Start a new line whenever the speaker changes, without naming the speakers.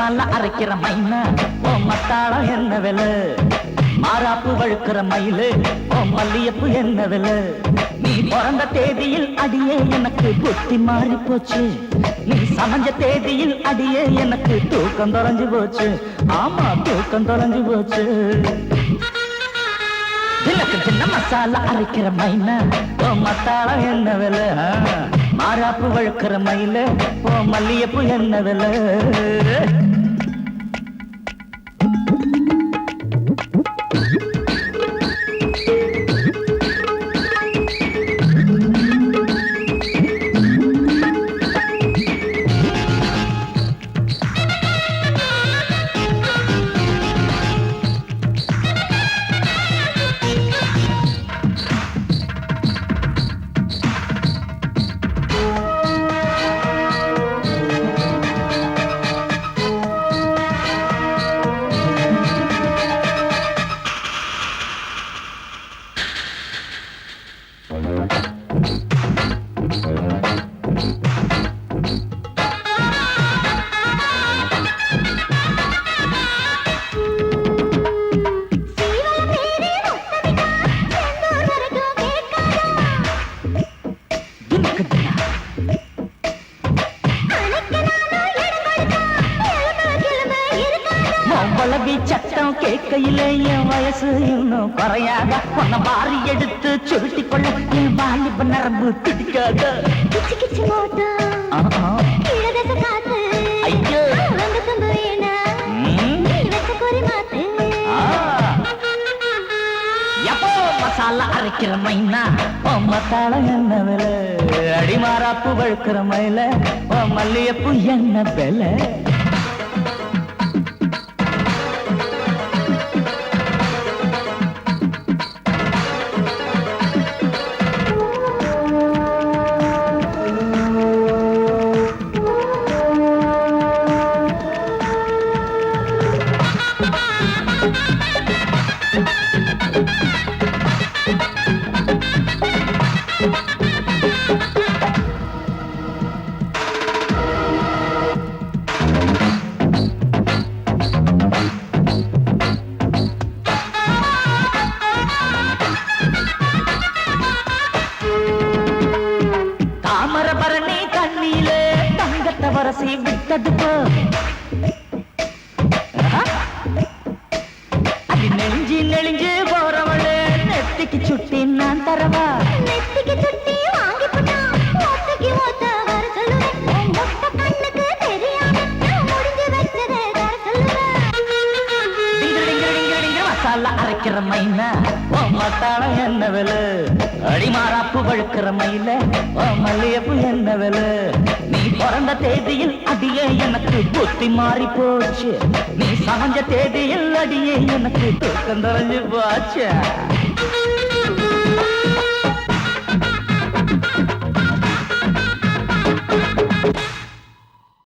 மசாலா அரைக்கிற மைனா ஓ மத்தாளம் என்ன விலை மாறாப்பு வழுக்கிற மயிலு ஓ மல்லியப்பு என்ன விலை நீ பிறந்த தேதியில் அடியே எனக்கு புத்தி மாறி போச்சு நீ சமைஞ்ச தேதியில் அடியே எனக்கு தூக்கம் தொலைஞ்சு போச்சு ஆமா தூக்கம் தொலைஞ்சு போச்சு எனக்கு சின்ன மசாலா அரைக்கிற மைனா ஓ மத்தாளம் என்ன விலை மாறாப்பு வழுக்கிற மயிலு ஓ மல்லியப்பு என்ன விலை சட்டம் கேட்கையில என் வயசு இன்னும் குறையாத உன்னை மாறி எடுத்து சுருட்டி கொள்ள என் வாலிப நரம்பு திடிக்காத ஐயோ எப்போ மசாலா அரைக்கிற மைனா ஓ மத்தாளம் என்ன விலை அடிமாறாப்பு வழுக்கிற மயில ஓ மல்லியப்பு என்ன விலை தாமரபரணி கண்ணிலே தங்கத்தை வரசி விட்டது போ அது நெளிஞ்சு நெளிஞ்சு போறவளே நெத்திக்கு சுட்டி நான் தரவா நெத்திக்கு சுட்டி வாங்கி போட்டா ஓட்டக்கு ஓட்ட வர சொல்லுவேன் மொத்த கண்ணுக்கு தெரியாம முடிஞ்சு வச்சதே தர சொல்லுவேன் மசாலா அரைக்கிற மைனா ஓ மத்தாளம் என்ன விலை அடிமாறாப்பு வழுக்கிற மயில ஓ மல்லியப்பு என்ன விலை நீ பிறந்த தேதியில் அடியே எனக்கு புத்தி மாறி போச்சு நீ சமைஞ்ச தேதியில் அடியே எனக்கு தூக்கம் தொலைஞ்சு போச்சு